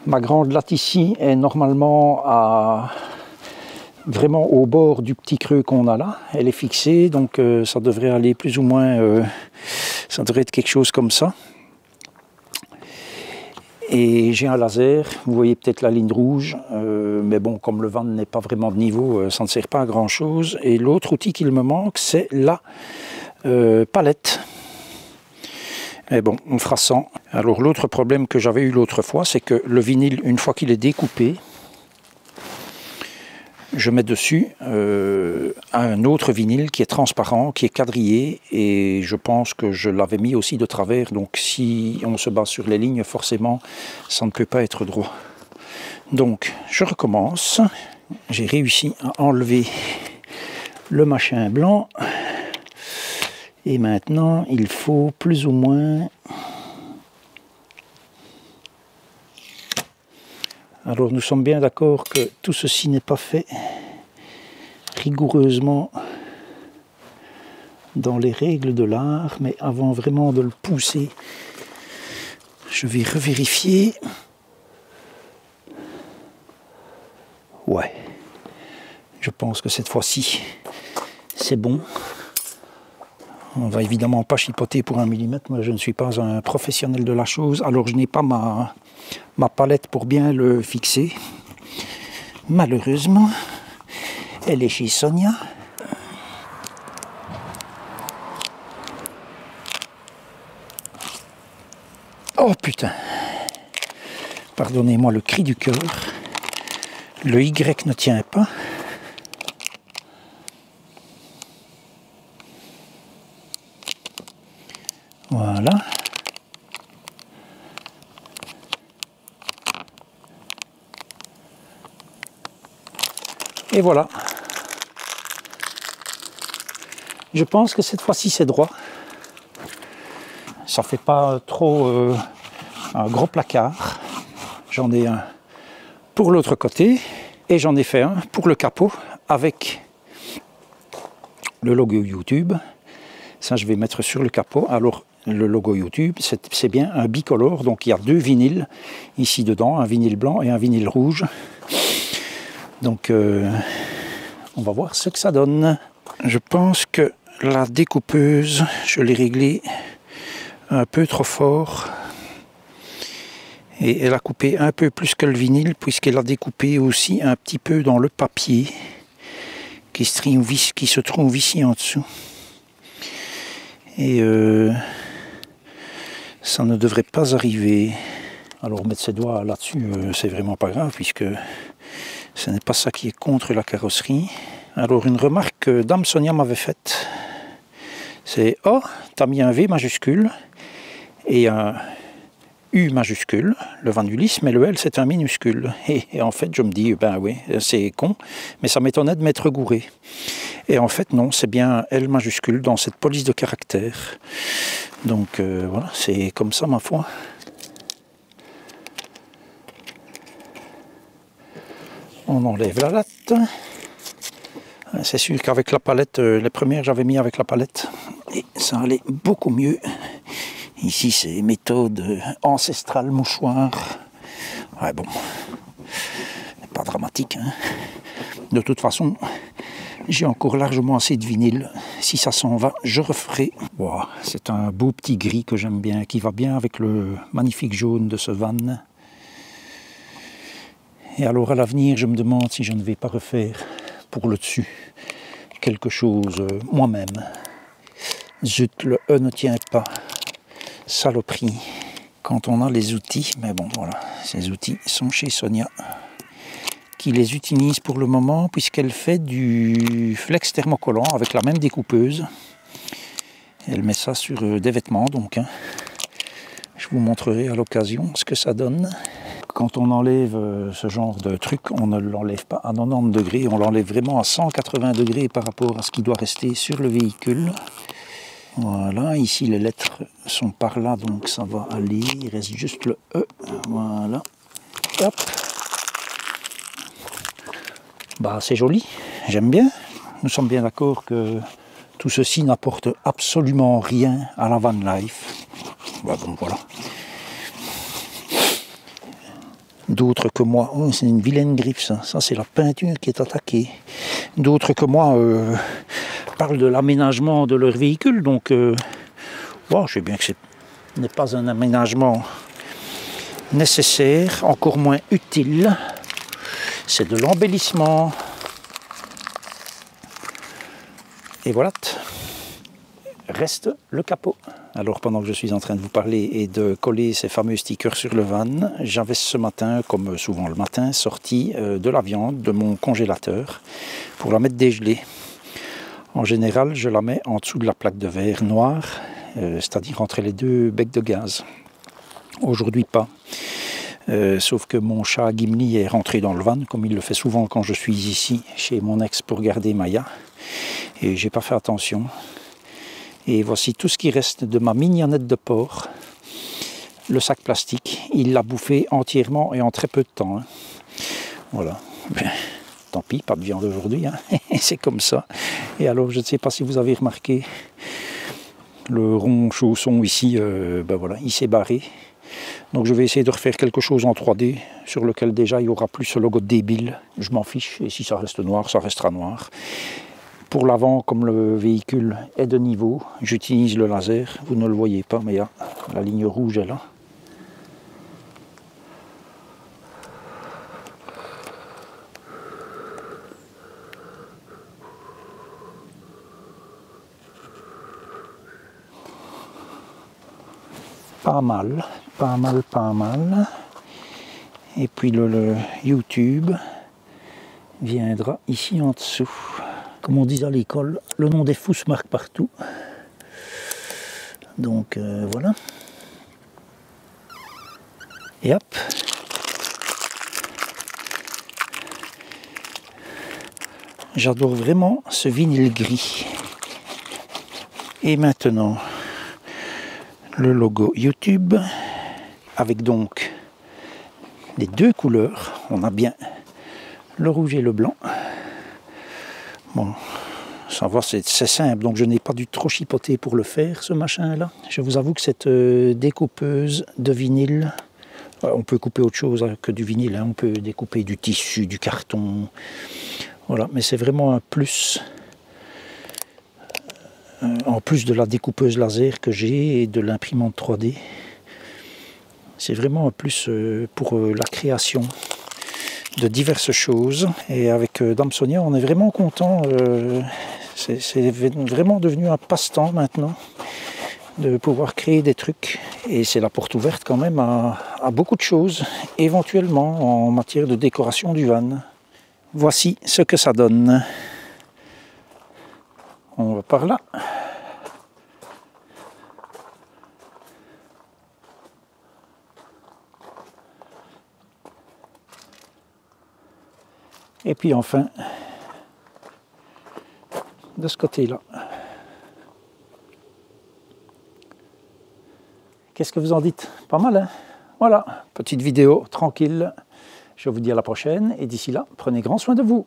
Ma grande latte ici est normalement vraiment au bord du petit creux qu'on a là. Elle est fixée, donc ça devrait aller plus ou moins, ça devrait être quelque chose comme ça. Et j'ai un laser, vous voyez peut-être la ligne rouge, mais bon, comme le van n'est pas vraiment de niveau, ça ne sert pas à grand chose. Et l'autre outil qu'il me manque, c'est la palette. Mais bon, on fera sans. Alors l'autre problème que j'avais eu l'autre fois, c'est que le vinyle, une fois qu'il est découpé, je mets dessus un autre vinyle qui est transparent, qui est quadrillé, et je pense que je l'avais mis aussi de travers, donc si on se base sur les lignes, forcément, ça ne peut pas être droit. Donc, je recommence. J'ai réussi à enlever le machin blanc, et maintenant, il faut plus ou moins... Alors nous sommes bien d'accord que tout ceci n'est pas fait rigoureusement dans les règles de l'art, mais avant vraiment de le pousser, je vais revérifier. Ouais, je pense que cette fois-ci, c'est bon. On va évidemment pas chipoter pour 1 mm, moi je ne suis pas un professionnel de la chose, alors je n'ai pas ma palette pour bien le fixer. Malheureusement, elle est chez Sonia. Oh putain! Pardonnez-moi le cri du cœur. Le Y ne tient pas. Voilà. Et voilà. Je pense que cette fois-ci c'est droit. Ça fait pas trop un gros placard. J'en ai un pour l'autre côté et j'en ai fait un pour le capot avec le logo YouTube. Ça je vais mettre sur le capot. Alors le logo YouTube, c'est bien un bicolore, donc il y a 2 vinyles ici dedans, un vinyle blanc et un vinyle rouge. Donc on va voir ce que ça donne. Je pense que la découpeuse, je l'ai réglée un peu trop fort. Et elle a coupé un peu plus que le vinyle, puisqu'elle a découpé aussi un petit peu dans le papier qui se trouve ici en dessous. Et ça ne devrait pas arriver. Alors mettre ses doigts là-dessus, c'est vraiment pas grave, puisque ce n'est pas ça qui est contre la carrosserie. Alors une remarque que Dame Sonia m'avait faite, c'est « Oh, tu as mis un V majuscule et un U majuscule, le Van Ulysse, mais le L c'est un minuscule. » Et en fait je me dis « Ben oui, c'est con, mais ça m'étonnait de m'être gouré. » Et en fait non, c'est bien un L majuscule dans cette police de caractère. Donc voilà, c'est comme ça ma foi. On enlève la latte. C'est sûr qu'avec la palette, les premières j'avais mis avec la palette et ça allait beaucoup mieux. Ici c'est méthode ancestrale mouchoir. Ouais bon, pas dramatique. Hein. De toute façon, j'ai encore largement assez de vinyle. Si ça s'en va, je referai. Wow, c'est un beau petit gris que j'aime bien, qui va bien avec le magnifique jaune de ce van. Et alors à l'avenir, je me demande si je ne vais pas refaire pour le dessus quelque chose moi-même. Zut, le E ne tient pas. Saloperie. Quand on a les outils, mais bon voilà, ces outils sont chez Sonia, qui les utilise pour le moment puisqu'elle fait du flex thermocollant avec la même découpeuse. Elle met ça sur des vêtements donc. Hein. Je vous montrerai à l'occasion ce que ça donne. Quand on enlève ce genre de truc, on ne l'enlève pas à 90 degrés, on l'enlève vraiment à 180 degrés par rapport à ce qui doit rester sur le véhicule. Voilà, ici les lettres sont par là, donc ça va aller, il reste juste le E, voilà, hop. Bah c'est joli, j'aime bien, nous sommes bien d'accord que tout ceci n'apporte absolument rien à la van life. Bah bon voilà. D'autres que moi, oh, c'est une vilaine griffe ça, ça c'est la peinture qui est attaquée. D'autres que moi parlent de l'aménagement de leur véhicule, donc bon, je sais bien que ce n'est pas un aménagement nécessaire, encore moins utile, c'est de l'embellissement. Et voilà, reste le capot. Alors pendant que je suis en train de vous parler et de coller ces fameux stickers sur le van, j'avais ce matin, comme souvent le matin, sorti de la viande de mon congélateur pour la mettre dégelée. En général, je la mets en dessous de la plaque de verre noire, c'est-à-dire entre les deux becs de gaz. Aujourd'hui pas. Sauf que mon chat Gimli est rentré dans le van, comme il le fait souvent quand je suis ici chez mon ex pour garder Maya. Et j'ai pas fait attention. Et voici tout ce qui reste de ma mignonnette de porc. Le sac plastique, il l'a bouffé entièrement et en très peu de temps. Hein. Voilà. Ben, tant pis, pas de viande aujourd'hui. Hein. C'est comme ça. Et alors, je ne sais pas si vous avez remarqué, le rond chausson ici, ben voilà, il s'est barré. Donc je vais essayer de refaire quelque chose en 3D sur lequel déjà il n'y aura plus ce logo débile. Je m'en fiche. Et si ça reste noir, ça restera noir. Pour l'avant, comme le véhicule est de niveau, j'utilise le laser. Vous ne le voyez pas, mais la ligne rouge est là. Pas mal, pas mal, pas mal. Et puis le YouTube viendra ici en dessous. Comme on dit à l'école, le nom des fous se marque partout. Donc voilà. Et hop. J'adore vraiment ce vinyle gris. Et maintenant, le logo YouTube, avec donc les deux couleurs. On a bien le rouge et le blanc. Bon, ça va, c'est simple, donc je n'ai pas dû trop chipoter pour le faire, ce machin-là. Je vous avoue que cette découpeuse de vinyle, on peut couper autre chose que du vinyle, hein. On peut découper du tissu, du carton, voilà, mais c'est vraiment un plus. En plus de la découpeuse laser que j'ai et de l'imprimante 3D, c'est vraiment un plus pour la création de diverses choses. Et avec Dame Sonia, on est vraiment content. C'est vraiment devenu un passe-temps maintenant de pouvoir créer des trucs. Et c'est la porte ouverte quand même à beaucoup de choses, éventuellement en matière de décoration du van. Voici ce que ça donne. On va par là. Et puis enfin, de ce côté-là. Qu'est-ce que vous en dites? Pas mal, hein? Voilà, petite vidéo tranquille. Je vous dis à la prochaine et d'ici là, prenez grand soin de vous.